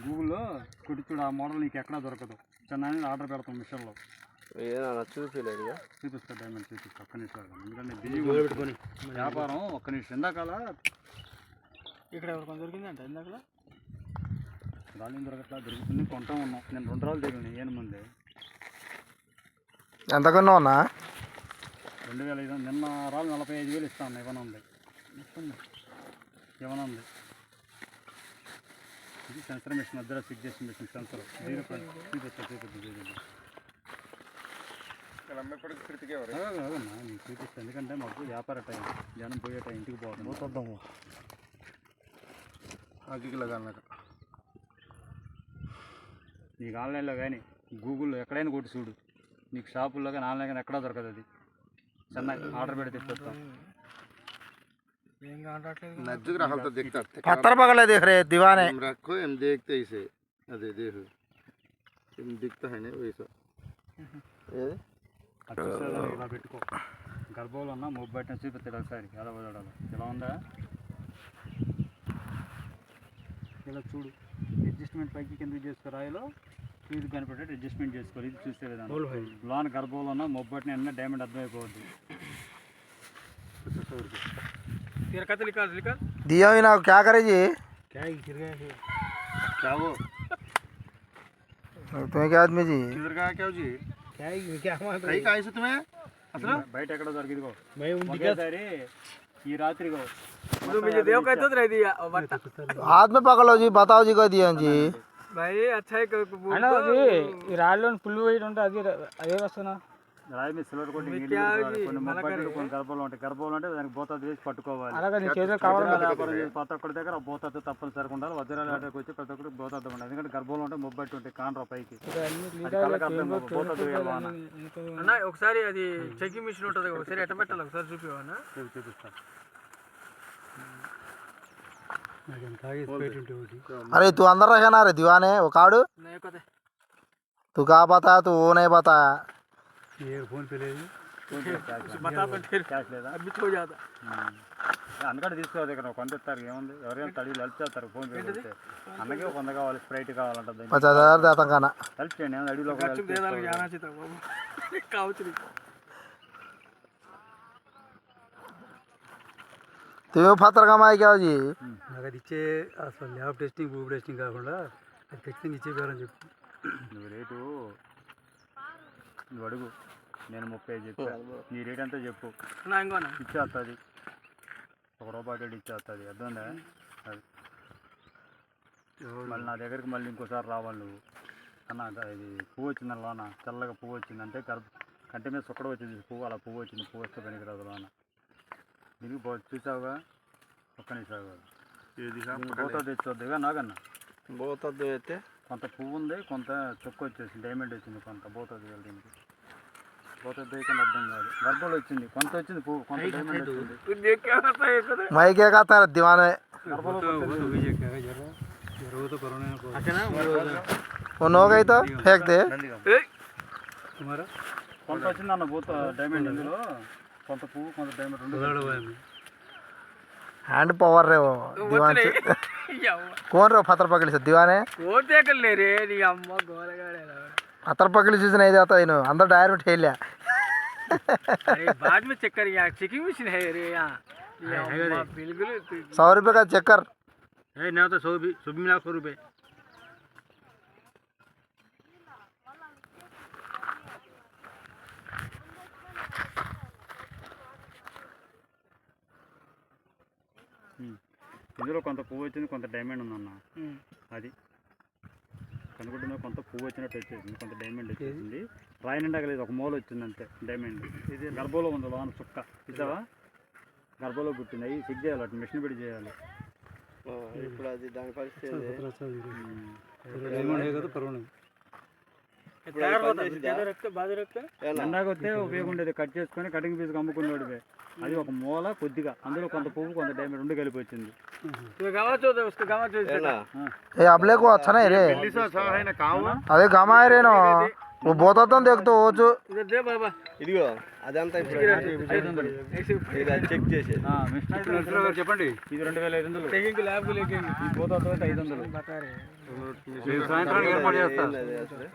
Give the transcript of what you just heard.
గూగుల్లో కొడుతుడు ఆ మోడల్ నీకు ఎక్కడా దొరకదు. చెన్నై ఆర్డర్ పెడతాం మిషన్లో. చూపించలేదు, చూపిస్తా డైమండ్ చూపిస్తా. ఒక్క నిమిషం ఎందుకంటే బిజీ పెట్టుకొని వ్యాపారం. ఒక్క నిమిషం. ఇందాకలా ఇక్కడ ఎవరికొని దొరికిందంట ఇందాక రాళ్ళు దొరకట్లా, దొరుకుతుంది. కొంటా ఉన్నాం. నేను 2 రాళ్ళు దిగినాయి ఏను ముందే. ఎంతకన్నా ఉన్నా 2500. నిన్న రాళ్ళు 45,000 ఇస్తాను. ఏమైనా ఉంది ఏమైనా ఉంది. ఇది సెన్సర్ మిషన్, మధ్యలో చెక్ చేసిన మిషన్ సెన్సర్. చూపిస్తా నీకు చూపిస్తా. ఎందుకంటే మాకు వ్యాపార టైం, జనం పోయే టైం, ఇంటికి పోతాము. నీకు ఆన్లైన్లో కానీ గూగుల్లో ఎక్కడైనా కొట్టి చూడు. నీకు షాపుల్లో కానీ ఆన్లైన్ కానీ ఎక్కడా దొరకదు. అది చెన్నై ఆర్డర్ పెడితే తెప్పిస్తాం. पत्थर पकड़ देख रहे दीवाने रखो हम देखते इसे अरे देखो हम दिखता है ना वैसा ఇలా పెట్టుకో. గర్భంలో ఉన్న మొబ్బు బయట చూపిస్తాడు ఒకసారి ఎలా వదడాలి. ఎలా ఉందా ఇలా చూడు. అడ్జస్ట్మెంట్ పైకి కిందకి చేసుకో. రాయిలో ఇది కనిపెట్టే అడ్జస్ట్మెంట్ చేసుకోవాలి. ఇది చూసే విధానం. లోన గర్భంలో ఉన్న మొబ్బు బయట అన్న డైమండ్ అర్థమైపోవద్దు. दिया ही ना क्या करे जी क्या वो तुम्हें क्या आदमी जी किधर का क्या जी क्या कहीं का ऐसे तुम्हें असल బయట ఎక్కడ దొరికిదిగో ఒకేసారి ఈ రాత్రిగో हाथ में पकड़ो जी बताओ जी को दिया जी भाई अच्छा है ఈ రాళ్ళలో పుల్లు వేయడం ఉంటే అది అదే వస్తున్నా. రాయి మీద సిల్వర్ కొట్టి కొన్ని మొబ్బట్లు కొన్ని గర్భంలో ఉంటాయి. గర్భంలో అంటే దానికి బోతాది వేసి పట్టుకోవాలి. ప్రతి ఒక్కరి దగ్గర బోతాది తప్పనిసరిగా ఉండాలి. వజ్రాల ఆటకు వచ్చి ప్రతి ఒక్కరికి బోతాది ఉండాలి. ఎందుకంటే గర్భంలో ఉంటే మొబ్బట్టు ఉంటాయి కాండ్రా పైకి. అన్న ఒకసారి అది చెకింగ్ మిషన్ ఉంటుంది, ఒకసారి ఎట్ట పెట్టాలి ఒకసారి చూపివన్నా. చూపిస్తాను. अरे तू अंदर रहना रे दीवाने वो कार्ड तू क्या बता तू वो नहीं बताया फोन पे ले అందుకని తీసుకోవాలి. ఇక్కడ కొంటారు ఏముంది, ఎవరైనా తడిలు హెల్ప్ చేస్తారు. ఫోన్ పే చేస్తే అన్నకే 100 కావాలి, స్ప్రైట్ కావాలంటే 50,000 देता खाना హెల్ప్ చేయండి. అడిగిలో तुम्हें पत्थर कमाई क्या जी నాకు అది ఇచ్చే అసలు ల్యాబ్ టెస్టింగ్ బూబ్ టెస్టింగ్ కాకుండా అది ఖచ్చితంగా ఇచ్చేయాలని చెప్పు. నువ్వు రేటు నువ్వు అడుగు. నేను 30 చెప్పా. నీ రేట్ అంతా చెప్పు, ఇచ్చేస్తుంది. ₹1 ఇచ్చేస్తుంది. అర్థందా? అది మళ్ళీ నా దగ్గరికి మళ్ళీ ఇంకోసారి రావాలి నువ్వు. అన్న ఇది పువ్వు వచ్చింది లోన, చల్లగా పువ్వు వచ్చిందంటే కంటి మీద సుక్కడ వచ్చింది పువ్వు. అలా పువ్వు వచ్చింది. పువ్వు వస్తే పనికిరాదు లోన. దీనికి చూసావుగా. ఒక్క నిమిషం బోతా తెచ్చొద్దుగా. నాకన్నా బోతద్దు అయితే కొంత పువ్వు ఉంది, కొంత చొక్కు వచ్చేసి డైమండ్ వచ్చింది. కొంత బోతది దీనికి బోతది వేయకుండా అర్థం కాదు. గర్భంలో వచ్చింది కొంత వచ్చింది పువ్వు, కొంత డైమండ్ వచ్చింది. मैं क्या कहता है दीवाने वो नो गई तो फेंक दे కొంత వచ్చింది అన్న బోత డైమండ్. ఇందులో కొంత పువ్వు కొంత డైమండ్. हैंड पावर रे वो दीवान से कौन रे पत्थर पकड़ी से दीवाने पत्थर पकड़ी चीज नहीं जाता इन अंदर टायर में ठेल लिया. अरे बाद में चेक कर, यहाँ चेकिंग मशीन है रे यहाँ बिल्कुल. 100 रुपये का चक्कर ना तो 100 भी 100 रुपये. ఇందులో కొంత పువ్వు వచ్చింది, కొంత డైమండ్ ఉందన్న. అది కనుకుంటున్నా. కొంత పువ్వు వచ్చినట్టు వచ్చేసింది, కొంత డైమండ్ వచ్చేసింది. రాయి నిండా లేదు, ఒక మూల వచ్చింది అంతే డైమండ్. ఇది గర్భంలో ఉంది లోన చుక్క. ఇద్దావా? గర్భంలో పుట్టింది. అవి చెక్ చేయాలి, అటు మిషన్ పెట్టి చేయాలి. ఇప్పుడు అది దాని పరిస్థితి ఎండాకొస్తే ఉపయోగం ఉండేది. కట్ చేసుకొని కటింగ్ పీస్ అమ్ముకునేవాడివే. అది ఒక మూల కొద్దిగా, అందులో కొంత పువ్వు కొంత డైమండ్ 2 కలిపి వచ్చింది. ये अबले को अच्छा नहीं रे अरे गमाए रे नो वो बहुत देखते हो इधर दे बाबा ఇదిగో అదంతా ఇప్పుడు 500 ఇలా చెక్ చేసేది మిస్టర్ నరసరావు గారు చెప్పండి ఇది 2500 टेकिंग लैब को लेके ఈ పోతా 500 बता रहे हैं రేపు సాయంత్రానికి ఏర్పాటు చేస్తా ఏంది అది అసలు?